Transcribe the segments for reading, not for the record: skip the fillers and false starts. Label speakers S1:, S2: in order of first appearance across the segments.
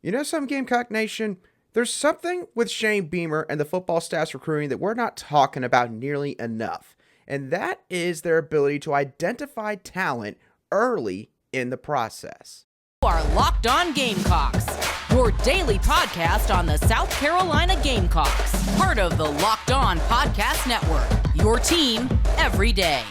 S1: You know some Gamecock Nation? There's something with Shane Beamer and the football staff's recruiting that we're not talking about nearly enough, and that is their ability to identify talent early in the process.
S2: You are Locked On Gamecocks, your daily podcast on the South Carolina Gamecocks, part of the Locked On Podcast Network, your team every day.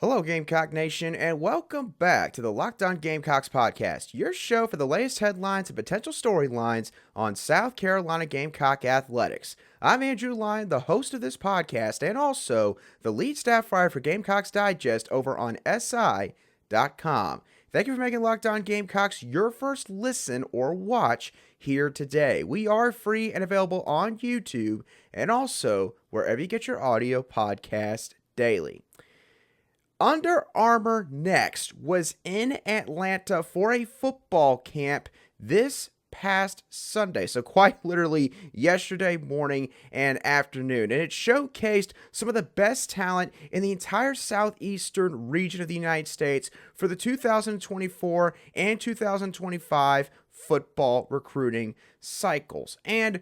S1: Hello, Gamecock Nation, and welcome back to the Locked On Gamecocks Podcast, your show for the latest headlines and potential storylines on South Carolina Gamecock athletics. I'm Andrew Lyon, the host of this podcast, and also the lead staff writer for Gamecocks Digest over on SI.com. Thank you for making Locked On Gamecocks your first listen or watch here today. We are free and available on YouTube and also wherever you get your audio podcast daily. Under Armour Next was in Atlanta for a football camp this past Sunday, so quite literally yesterday morning and afternoon, and it showcased some of the best talent in the entire southeastern region of the United States for the 2024 and 2025 football recruiting cycles. And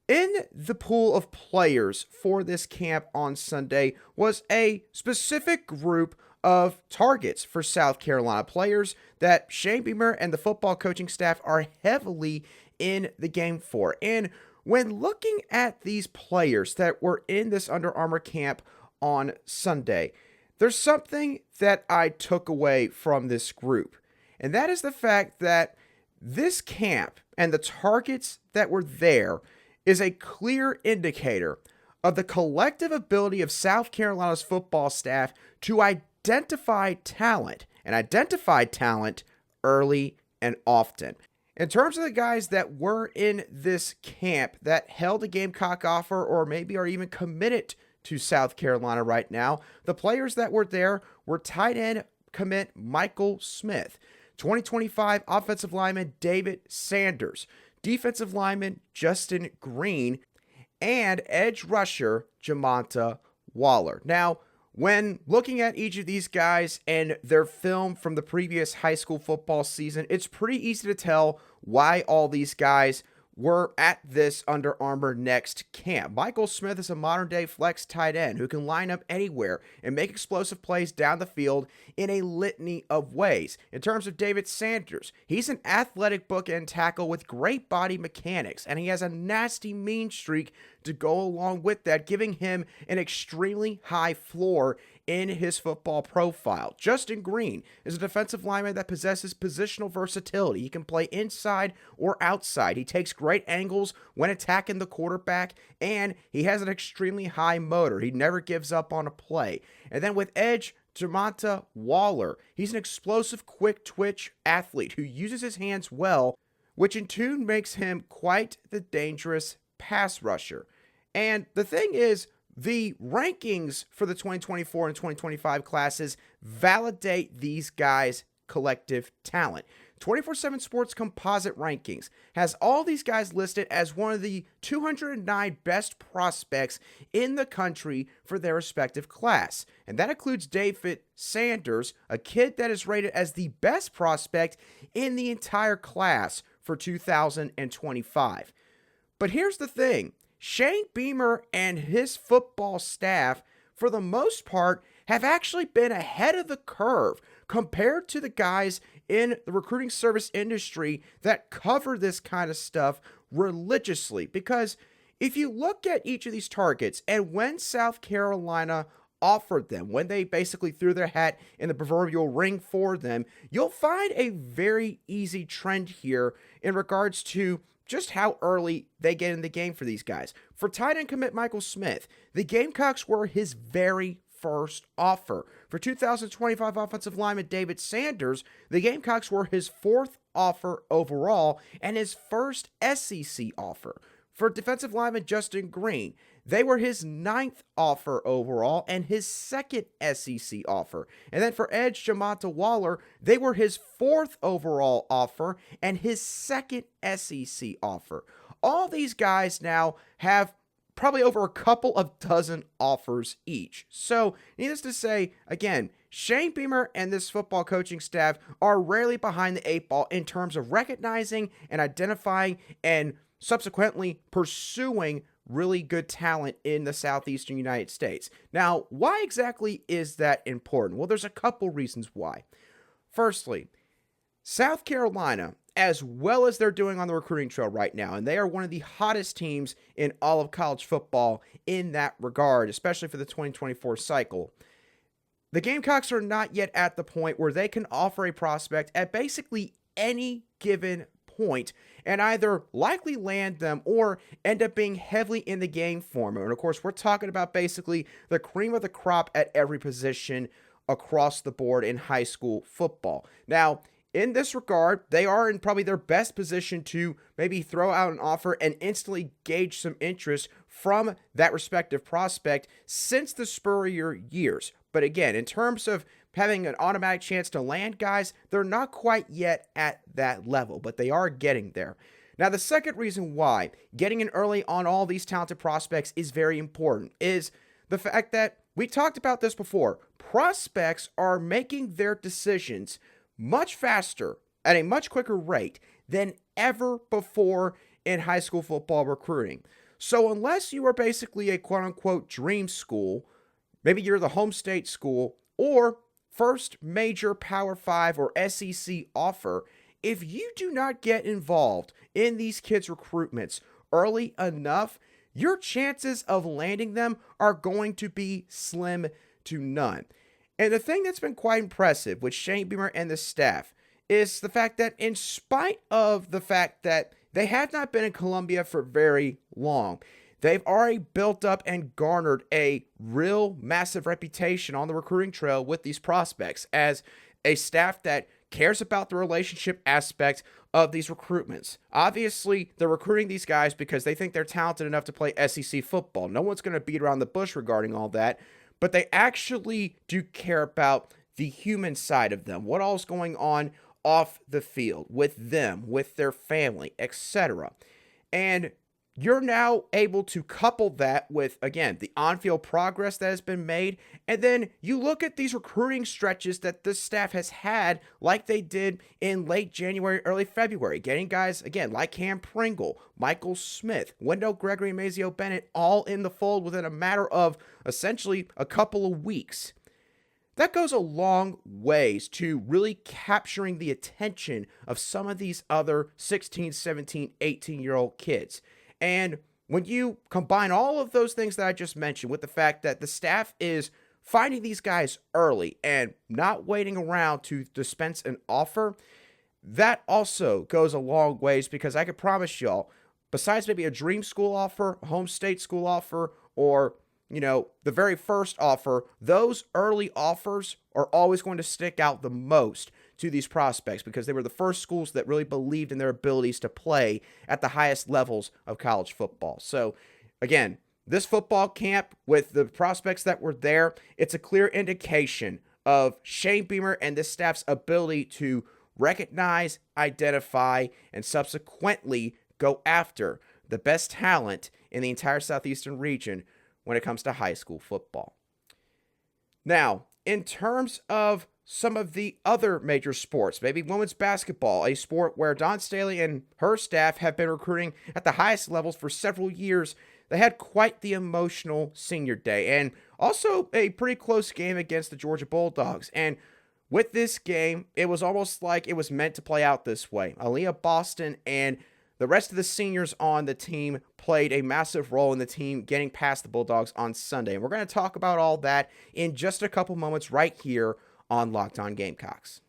S1: in the pool of players for this camp on Sunday was a specific group of targets for South Carolina, players that Shane Beamer and the football coaching staff are heavily in the game for. And when looking at these players that were in this Under Armour camp on Sunday, there's something that I took away from this group, and that is the fact that this camp and the targets that were there is a clear indicator of the collective ability of South Carolina's football staff to identify talent early and often. In terms of the guys that were in this camp that held a Gamecock offer or maybe are even committed to South Carolina right now, the players that were there were tight end commit Michael Smith, 2025 offensive lineman David Sanders, defensive lineman Justin Greene, and edge rusher Jamonta Waller. Now, when looking at each of these guys and their film from the previous high school football season, it's pretty easy to tell why all these guys were at this Under Armour Next camp. Michael Smith is a modern-day flex tight end who can line up anywhere and make explosive plays down the field in a litany of ways. In terms of David Sanders, he's an athletic bookend tackle with great body mechanics, and he has a nasty mean streak to go along with that, giving him an extremely high floor in his football profile. Justin Greene is a defensive lineman that possesses positional versatility. He can play inside or outside. He takes great angles when attacking the quarterback, and he has an extremely high motor. He never gives up on a play. And then with edge Jamonta Waller, he's an explosive, quick twitch athlete who uses his hands well, which in turn makes him quite the dangerous pass rusher. And the thing is, the rankings for the 2024 and 2025 classes validate these guys' collective talent. 24/7 Sports Composite Rankings has all these guys listed as one of the 209 best prospects in the country for their respective class. And that includes David Sanders, a kid that is rated as the best prospect in the entire class for 2025. But here's the thing. Shane Beamer and his football staff, for the most part, have actually been ahead of the curve compared to the guys in the recruiting service industry that cover this kind of stuff religiously. Because if you look at each of these targets and when South Carolina offered them, when they basically threw their hat in the proverbial ring for them, you'll find a very easy trend here in regards to just how early they get in the game for these guys. For tight end commit Michael Smith, the Gamecocks were his very first offer. For 2025 offensive lineman David Sanders, the Gamecocks were his fourth offer overall and his first SEC offer. For defensive lineman Justin Greene, they were his ninth offer overall and his second SEC offer. And then for edge Jamonta Waller, they were his fourth overall offer and his second SEC offer. All these guys now have probably over a couple of dozen offers each. So, needless to say, again, Shane Beamer and this football coaching staff are rarely behind the eight ball in terms of recognizing and identifying and subsequently pursuing really good talent in the southeastern United States. Now, why exactly is that important? Well, there's a couple reasons why. Firstly, South Carolina, as well as they're doing on the recruiting trail right now, and they are one of the hottest teams in all of college football in that regard, especially for the 2024 cycle. The Gamecocks are not yet at the point where they can offer a prospect at basically any given point and either likely land them or end up being heavily in the game for them. And of course, we're talking about basically the cream of the crop at every position across the board in high school football. Now, in this regard, they are in probably their best position to maybe throw out an offer and instantly gauge some interest from that respective prospect since the Spurrier years. But again, in terms of having an automatic chance to land guys, they're not quite yet at that level, but they are getting there. Now, the second reason why getting in early on all these talented prospects is very important is the fact that we talked about this before. Prospects are making their decisions much faster at a much quicker rate than ever before in high school football recruiting. So unless you are basically a quote-unquote dream school, maybe you're the home state school or first major Power 5 or SEC offer, if you do not get involved in these kids' recruitments early enough, your chances of landing them are going to be slim to none. And the thing that's been quite impressive with Shane Beamer and the staff is the fact that in spite of the fact that they have not been in Columbia for very long, they've already built up and garnered a real massive reputation on the recruiting trail with these prospects as a staff that cares about the relationship aspect of these recruitments. Obviously, they're recruiting these guys because they think they're talented enough to play SEC football. No one's going to beat around the bush regarding all that, but they actually do care about the human side of them, what all's going on off the field with them, with their family, etc. And you're now able to couple that with, again, the on-field progress that has been made, and then you look at these recruiting stretches that this staff has had, like they did in late January, early February, getting guys, again, like Cam Pringle, Michael Smith, Wendell Gregory, and Mazio Bennett all in the fold within a matter of essentially a couple of weeks. That goes a long ways to really capturing the attention of some of these other 16, 17, 18-year-old kids. And when you combine all of those things that I just mentioned with the fact that the staff is finding these guys early and not waiting around to dispense an offer, that also goes a long ways because I can promise y'all, besides maybe a dream school offer, a home state school offer, or the very first offer, those early offers are always going to stick out the most to these prospects because they were the first schools that really believed in their abilities to play at the highest levels of college football. So, again, this football camp with the prospects that were there, it's a clear indication of Shane Beamer and this staff's ability to recognize, identify, and subsequently go after the best talent in the entire southeastern region when it comes to high school football. Now, in terms of some of the other major sports, maybe women's basketball, a sport where Dawn Staley and her staff have been recruiting at the highest levels for several years, they had quite the emotional senior day and also a pretty close game against the Georgia Bulldogs. And with this game, it was almost like it was meant to play out this way. Aliyah Boston and the rest of the seniors on the team played a massive role in the team getting past the Bulldogs on Sunday. And we're going to talk about all that in just a couple moments right here on Locked On Gamecocks.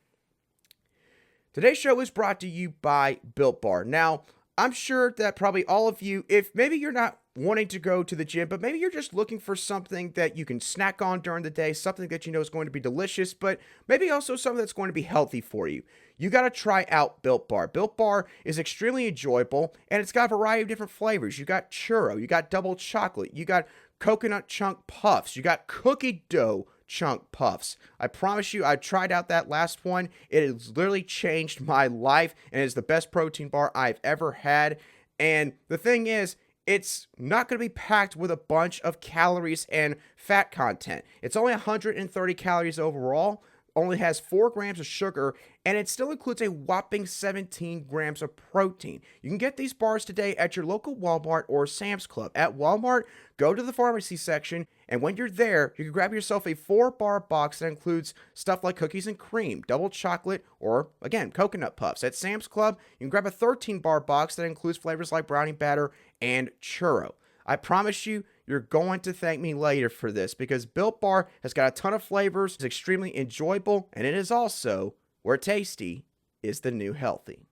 S1: Today's show is brought to you by Built Bar. Now, I'm sure that probably all of you, if maybe you're not wanting to go to the gym, but maybe you're just looking for something that you can snack on during the day, something that you know is going to be delicious, but maybe also something that's going to be healthy for you. You got to try out Built Bar. Built Bar is extremely enjoyable, and it's got a variety of different flavors. You got churro, you got double chocolate, you got coconut chunk puffs, you got cookie dough chunk puffs. I promise you, I tried out that last one. It has literally changed my life, and it's the best protein bar I've ever had. And the thing is, it's not going to be packed with a bunch of calories and fat content. It's only 130 calories overall, only has 4 grams of sugar, and it still includes a whopping 17 grams of protein. You can get these bars today at your local Walmart or Sam's Club. At Walmart, go to the pharmacy section, and when you're there, you can grab yourself a 4-bar box that includes stuff like cookies and cream, double chocolate, or, again, coconut puffs. At Sam's Club, you can grab a 13-bar box that includes flavors like brownie batter and churro. I promise you, you're going to thank me later for this, because Built Bar has got a ton of flavors, it's extremely enjoyable, and it is also where tasty is the new healthy.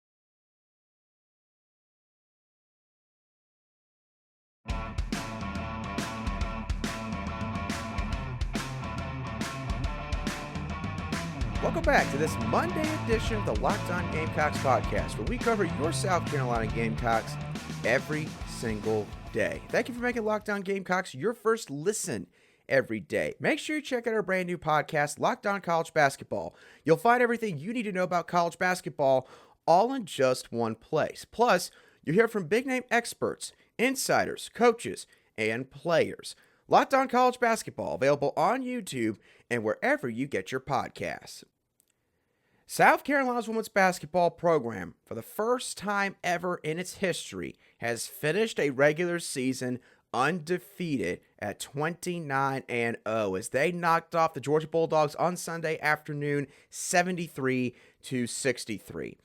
S1: Welcome back to this Monday edition of the Locked On Gamecocks Podcast, where we cover your South Carolina Gamecocks every single day. Thank you for making Locked On Gamecocks your first listen every day. Make sure you check out our brand new podcast, Locked On College Basketball. You'll find everything you need to know about college basketball all in just one place. Plus, you'll hear from big name experts, insiders, coaches, and players. Locked On College Basketball, available on YouTube and wherever you get your podcasts. South Carolina's women's basketball program, for the first time ever in its history, has finished a regular season undefeated at 29-0 as they knocked off the Georgia Bulldogs on Sunday afternoon 73-63.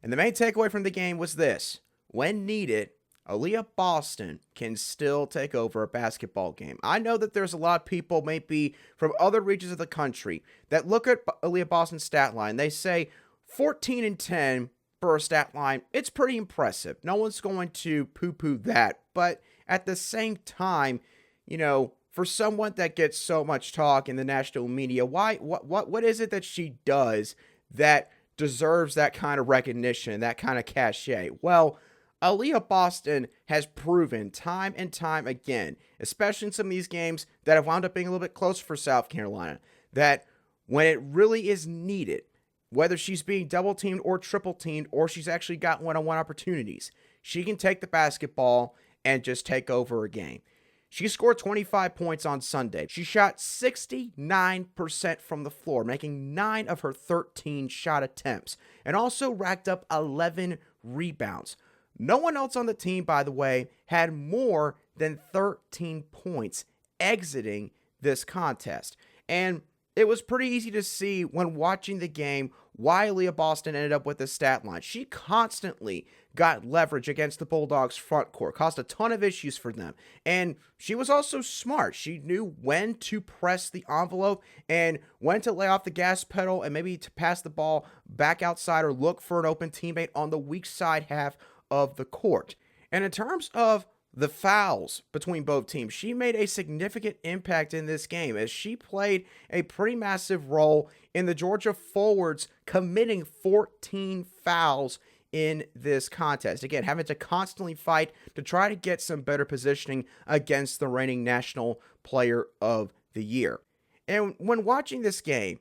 S1: And the main takeaway from the game was this: when needed, Aliyah Boston can still take over a basketball game. I know that there's a lot of people, maybe from other regions of the country, that look at Aliyah Boston's stat line. They say 14-10 for a stat line. It's pretty impressive. No one's going to poo-poo that. But at the same time, you know, for someone that gets so much talk in the national media, what is it that she does that deserves that kind of recognition, that kind of cachet? Well, Aliyah Boston has proven time and time again, especially in some of these games that have wound up being a little bit closer for South Carolina, that when it really is needed, whether she's being double teamed or triple teamed, or she's actually got one-on-one opportunities, she can take the basketball and just take over a game. She scored 25 points on Sunday. She shot 69% from the floor, making 9 of her 13 shot attempts, and also racked up 11 rebounds. No one else on the team, by the way, had more than 13 points exiting this contest. And it was pretty easy to see when watching the game why Aliyah Boston ended up with this stat line. She constantly got leverage against the Bulldogs' front court, caused a ton of issues for them. And she was also smart. She knew when to press the envelope and when to lay off the gas pedal and maybe to pass the ball back outside or look for an open teammate on the weak side half of the court. And in terms of the fouls between both teams, she made a significant impact in this game as she played a pretty massive role in the Georgia forwards committing 14 fouls in this contest. Again, having to constantly fight to try to get some better positioning against the reigning National Player of the Year. And when watching this game,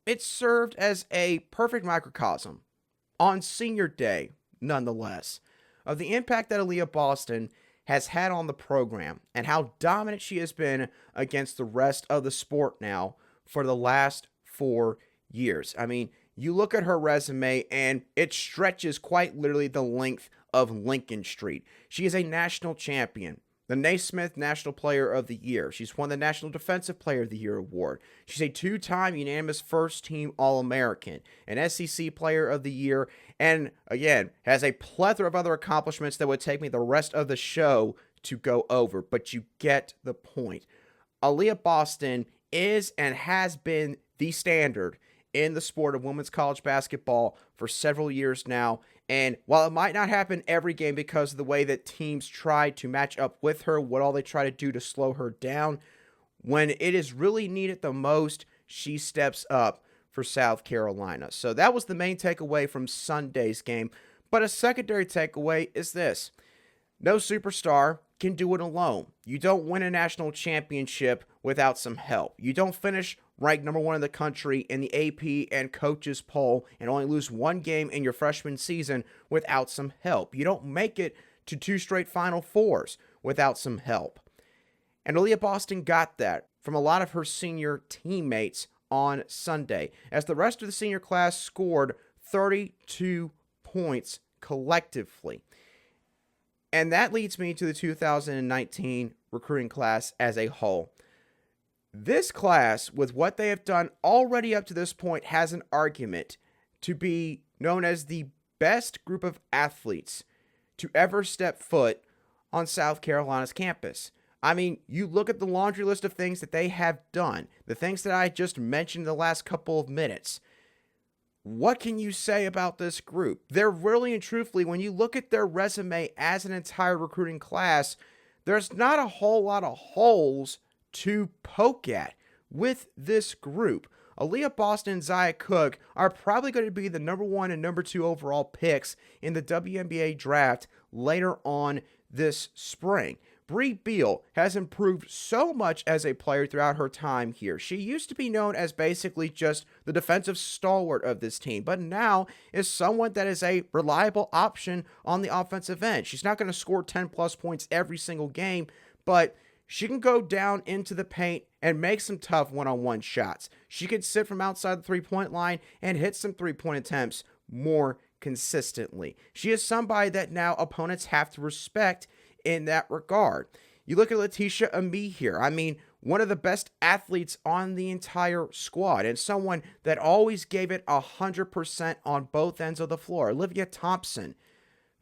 S1: it served as a perfect microcosm on senior day, nonetheless, of the impact that Aliyah Boston has had on the program and how dominant she has been against the rest of the sport now for the last 4 years. I mean, you look at her resume and it stretches quite literally the length of Lincoln Street. She is a national champion, the Naismith National Player of the Year. She's won the National Defensive Player of the Year award. She's a 2-time unanimous first-team All-American, an SEC Player of the Year, and again, has a plethora of other accomplishments that would take me the rest of the show to go over, but you get the point. Aliyah Boston is and has been the standard in the sport of women's college basketball for several years now. And while it might not happen every game because of the way that teams try to match up with her, what all they try to do to slow her down, when it is really needed the most, she steps up for South Carolina. So that was the main takeaway from Sunday's game. But a secondary takeaway is this: no superstar can do it alone. You don't win a national championship without some help. You don't finish ranked number 1 in the country in the AP and coaches poll and only lose 1 game in your freshman season without some help. You don't make it to 2 straight Final Fours without some help. And Aliyah Boston got that from a lot of her senior teammates on Sunday, as the rest of the senior class scored 32 points collectively. And that leads me to the 2019 recruiting class as a whole. This class, with what they have done already up to this point, has an argument to be known as the best group of athletes to ever step foot on South Carolina's campus. I mean, you look at the laundry list of things that they have done, the things that I just mentioned in the last couple of minutes. What can you say about this group? They're really and truthfully, when you look at their resume as an entire recruiting class, there's not a whole lot of holes to poke at with this group. Aliyah Boston and Zia Cook are probably going to be the number 1 and number 2 overall picks in the WNBA draft later on this spring. Bree Beal has improved so much as a player throughout her time here. She used to be known as basically just the defensive stalwart of this team, but now is someone that is a reliable option on the offensive end. She's not going to score 10 plus points every single game, but she can go down into the paint and make some tough one-on-one shots. She could sit from outside the three-point line and hit some three-point attempts more consistently. She is somebody that now opponents have to respect in that regard. You look at Letitia Ami here. I mean, one of the best athletes on the entire squad and someone that always gave it 100% on both ends of the floor. Olivia Thompson,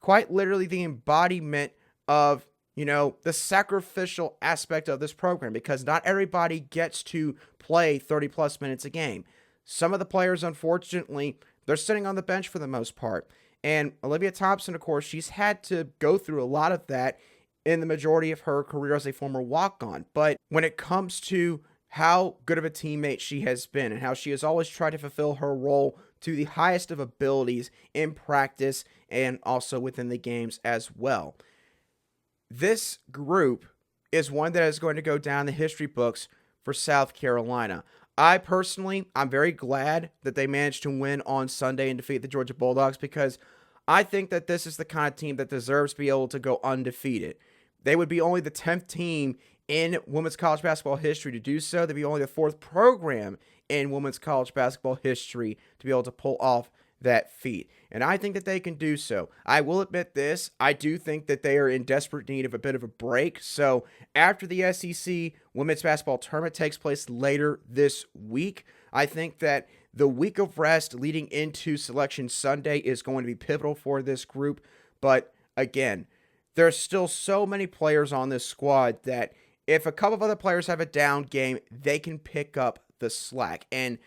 S1: quite literally the embodiment of, the sacrificial aspect of this program, because not everybody gets to play 30 plus minutes a game. Some of the players, unfortunately, they're sitting on the bench for the most part. And Olivia Thompson, of course, she's had to go through a lot of that in the majority of her career as a former walk-on. But when it comes to how good of a teammate she has been and how she has always tried to fulfill her role to the highest of abilities in practice and also within the games as well. This group is one that is going to go down the history books for South Carolina. I'm very glad that they managed to win on Sunday and defeat the Georgia Bulldogs, because I think that this is the kind of team that deserves to be able to go undefeated. They would be only the 10th team in women's college basketball history to do so. They'd be only the 4th program in women's college basketball history to be able to pull off that feat. And I think that they can do so. I will admit this, I do think that they are in desperate need of a bit of a break. So after the SEC women's basketball tournament takes place later this week, I think that the week of rest leading into Selection Sunday is going to be pivotal for this group. But again, there's still so many players on this squad that if a couple of other players have a down game, they can pick up the slack. And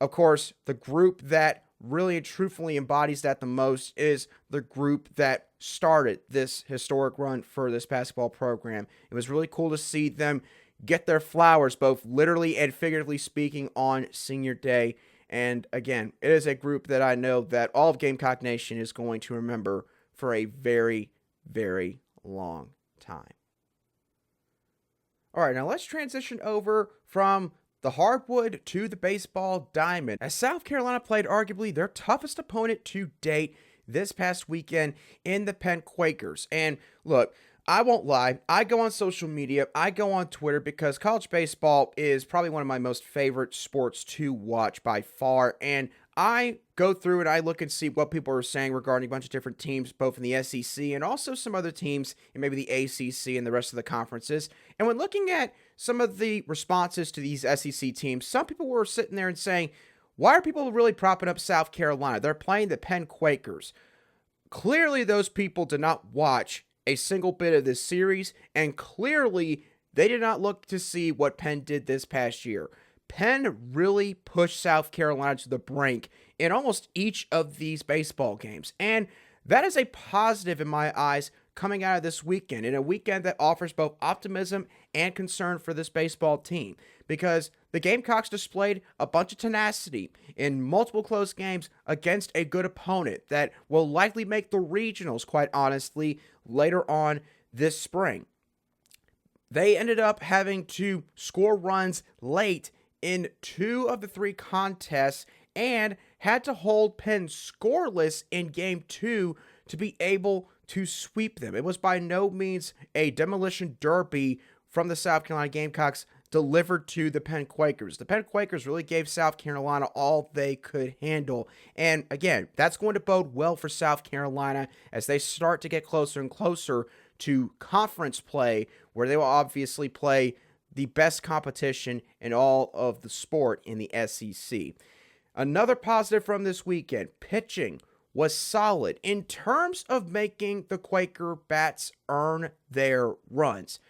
S1: of course, the group that really and truthfully embodies that the most is the group that started this historic run for this basketball program. It was really cool to see them get their flowers, both literally and figuratively speaking, on senior day. And again, it is a group that I know that all of Gamecock Nation is going to remember for a very, very long time. All right, now let's transition over from the hardwood to the baseball diamond, as South Carolina played arguably their toughest opponent to date this past weekend in the Penn Quakers. And look, I won't lie, I go on social media, I go on Twitter, because college baseball is probably one of my most favorite sports to watch by far, and I go through and I look and see what people are saying regarding a bunch of different teams, both in the SEC and also some other teams in maybe the ACC and the rest of the conferences. And when looking at some of the responses to these SEC teams, some people were sitting there and saying, why are people really propping up South Carolina? They're playing the Penn Quakers. Clearly, those people did not watch a single bit of this series, and clearly they did not look to see what Penn did this past year. Penn really pushed South Carolina to the brink in almost each of these baseball games. And that is a positive in my eyes coming out of this weekend, in a weekend that offers both optimism and concern for this baseball team, because the Gamecocks displayed a bunch of tenacity in multiple close games against a good opponent that will likely make the regionals, quite honestly, later on this spring. They ended up having to score runs late in 2 of the 3 contests and had to hold Penn scoreless in Game 2 to be able to sweep them. It was by no means a demolition derby from the South Carolina Gamecocks delivered to the Penn Quakers. The Penn Quakers really gave South Carolina all they could handle. And again, that's going to bode well for South Carolina as they start to get closer and closer to conference play, where they will obviously play the best competition in all of the sport in the SEC. Another positive from this weekend, pitching was solid in terms of making the Quaker bats earn their runs.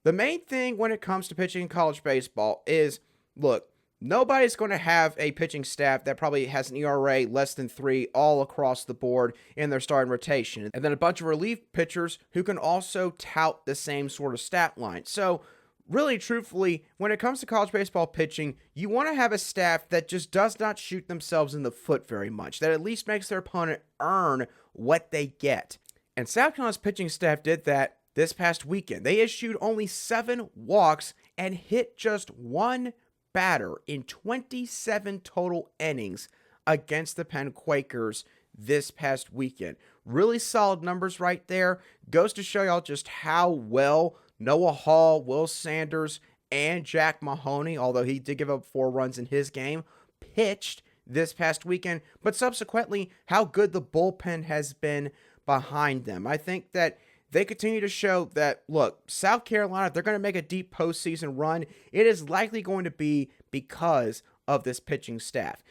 S1: The main thing when it comes to pitching in college baseball is, look, nobody's going to have a pitching staff that probably has an ERA less than 3 all across the board in their starting rotation. And then a bunch of relief pitchers who can also tout the same sort of stat line. So really, truthfully, when it comes to college baseball pitching, you want to have a staff that just does not shoot themselves in the foot very much, that at least makes their opponent earn what they get. And South Carolina's pitching staff did that this past weekend. They issued only 7 walks and hit just 1 batter in 27 total innings against the Penn Quakers this past weekend. Really solid numbers right there. Goes to show y'all just how well Noah Hall, Will Sanders, and Jack Mahoney, although he did give up 4 runs in his game, pitched this past weekend, but subsequently how good the bullpen has been behind them. I think that they continue to show that, look, South Carolina, if they're going to make a deep postseason run, it is likely going to be because of this pitching staff.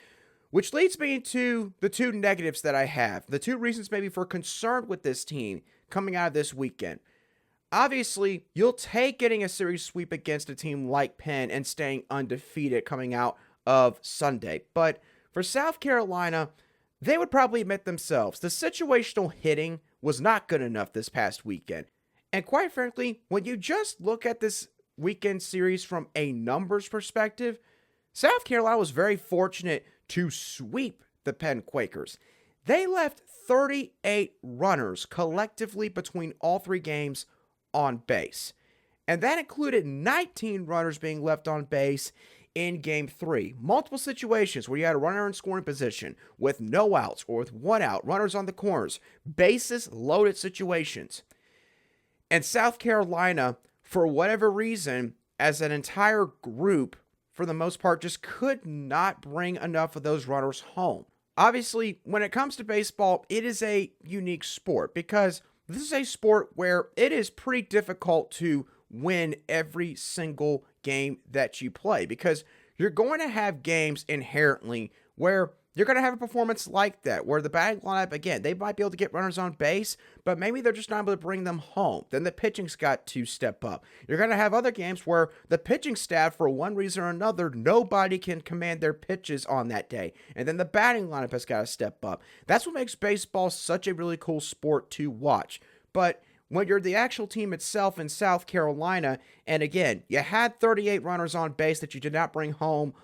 S1: Which leads me into the 2 negatives that I have. The 2 reasons maybe for concern with this team coming out of this weekend. Obviously, you'll take getting a series sweep against a team like Penn and staying undefeated coming out of Sunday. But for South Carolina, they would probably admit themselves, the situational hitting was not good enough this past weekend. And quite frankly, when you just look at this weekend series from a numbers perspective, South Carolina was very fortunate to sweep the Penn Quakers. They left 38 runners collectively between all 3 games on base. And that included 19 runners being left on base in Game 3. Multiple situations where you had a runner in scoring position with no outs or with 1 out, runners on the corners, bases loaded situations. And South Carolina, for whatever reason, as an entire group, for the most part, just could not bring enough of those runners home. Obviously, when it comes to baseball, it is a unique sport because this is a sport where it is pretty difficult to win every single game that you play because you're going to have games inherently where you're going to have a performance like that, where the batting lineup, again, they might be able to get runners on base, but maybe they're just not able to bring them home. Then the pitching's got to step up. You're going to have other games where the pitching staff, for one reason or another, nobody can command their pitches on that day. And then the batting lineup has got to step up. That's what makes baseball such a really cool sport to watch. But when you're the actual team itself in South Carolina, and again, you had 38 runners on base that you did not bring home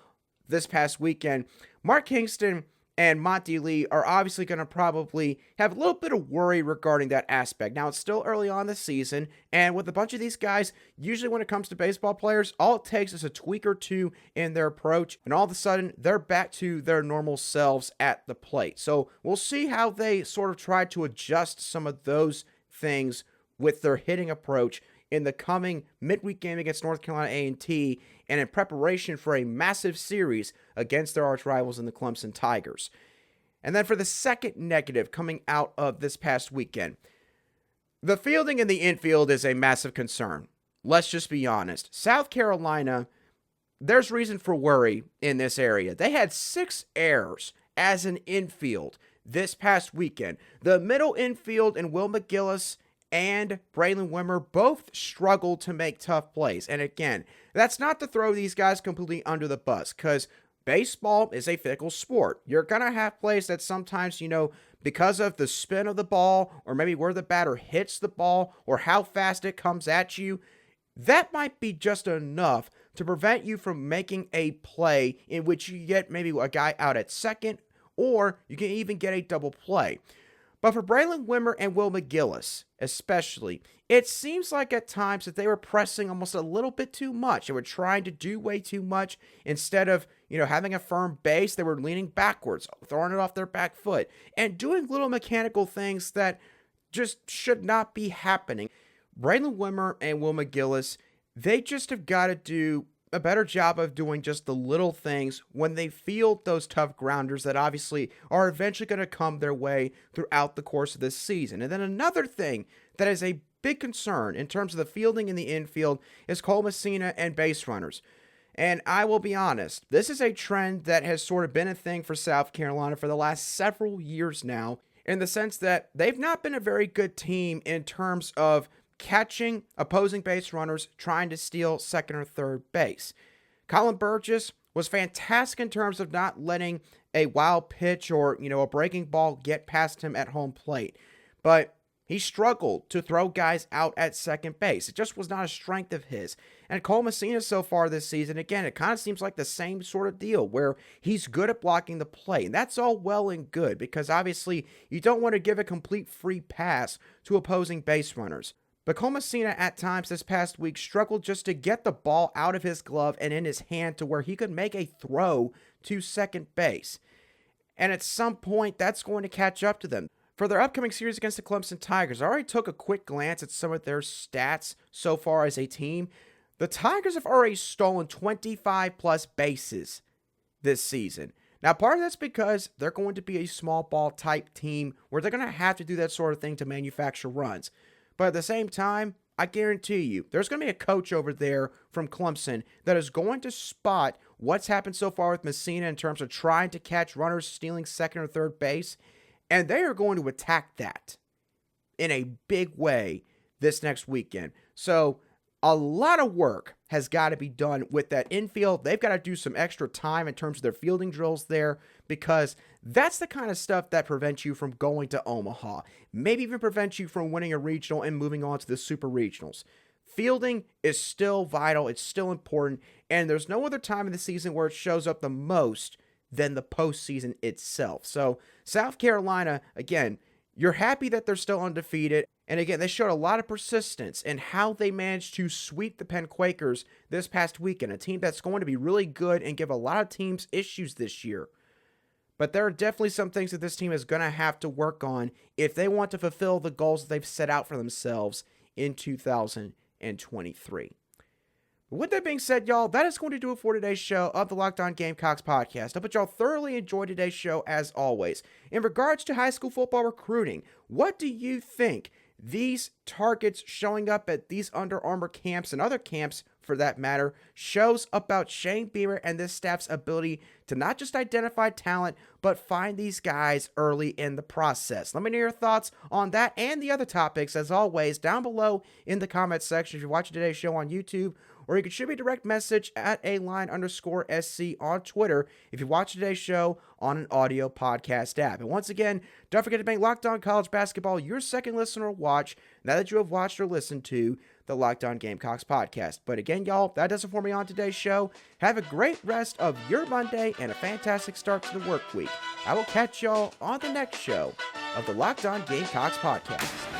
S1: this past weekend, Mark Kingston and Monte Lee are obviously going to probably have a little bit of worry regarding that aspect. Now, it's still early on the season, and with a bunch of these guys, usually when it comes to baseball players, all it takes is a tweak or 2 in their approach, and all of a sudden, they're back to their normal selves at the plate. So we'll see how they sort of try to adjust some of those things with their hitting approach in the coming midweek game against North Carolina A&T and in preparation for a massive series against their arch rivals in the Clemson Tigers. And then for the second negative coming out of this past weekend, the fielding in the infield is a massive concern. Let's just be honest. South Carolina, there's reason for worry in this area. They had 6 errors as an infield this past weekend. The middle infield and Will McGillis and Braylon Wimmer both struggled to make tough plays. And again, that's not to throw these guys completely under the bus, because baseball is a fickle sport. You're going to have plays that sometimes, because of the spin of the ball, or maybe where the batter hits the ball, or how fast it comes at you, that might be just enough to prevent you from making a play in which you get maybe a guy out at second, or you can even get a double play. But for Braylon Wimmer and Will McGillis, especially, it seems like at times that they were pressing almost a little bit too much. They were trying to do way too much. Instead of, having a firm base, they were leaning backwards, throwing it off their back foot, and doing little mechanical things that just should not be happening. Braylon Wimmer and Will McGillis, they just have got to do a better job of doing just the little things when they field those tough grounders that obviously are eventually going to come their way throughout the course of this season. And then another thing that is a big concern in terms of the fielding in the infield is Cole Messina and base runners. And I will be honest, this is a trend that has sort of been a thing for South Carolina for the last several years now, in the sense that they've not been a very good team in terms of catching opposing base runners trying to steal second or third base. Colin Burgess was fantastic in terms of not letting a wild pitch or, a breaking ball get past him at home plate. But he struggled to throw guys out at second base. It just was not a strength of his. And Cole Messina so far this season, again, it kind of seems like the same sort of deal where he's good at blocking the play. And that's all well and good because obviously you don't want to give a complete free pass to opposing base runners. But Cole Messina at times this past week struggled just to get the ball out of his glove and in his hand to where he could make a throw to second base. And at some point, that's going to catch up to them. For their upcoming series against the Clemson Tigers, I already took a quick glance at some of their stats so far as a team. The Tigers have already stolen 25 plus bases this season. Now, part of that's because they're going to be a small ball type team where they're going to have to do that sort of thing to manufacture runs. But at the same time, I guarantee you, there's going to be a coach over there from Clemson that is going to spot what's happened so far with Messina in terms of trying to catch runners stealing second or third base, and they are going to attack that in a big way this next weekend. So a lot of work has got to be done with that infield. They've got to do some extra time in terms of their fielding drills there because that's the kind of stuff that prevents you from going to Omaha. Maybe even prevents you from winning a regional and moving on to the super regionals. Fielding is still vital. It's still important. And there's no other time in the season where it shows up the most than the postseason itself. So South Carolina, again, you're happy that they're still undefeated. And again, they showed a lot of persistence in how they managed to sweep the Penn Quakers this past weekend, a team that's going to be really good and give a lot of teams issues this year. But there are definitely some things that this team is going to have to work on if they want to fulfill the goals that they've set out for themselves in 2023. With that being said, y'all, that is going to do it for today's show of the Locked On Gamecocks podcast. I hope y'all thoroughly enjoyed today's show as always. In regards to high school football recruiting, what do you think these targets showing up at these Under Armour camps and other camps for that matter shows about Shane Beamer and this staff's ability to not just identify talent, but find these guys early in the process? Let me know your thoughts on that and the other topics, as always, down below in the comments section if you're watching today's show on YouTube, or you can shoot me a direct message at @aline_SC on Twitter if you watch today's show on an audio podcast app. And once again, don't forget to make Locked On College Basketball your second listen or watch now that you have watched or listened to the Locked On Gamecocks podcast. But again, y'all, that does it for me on today's show. Have a great rest of your Monday and a fantastic start to the work week. I will catch y'all on the next show of the Locked On Gamecocks podcast.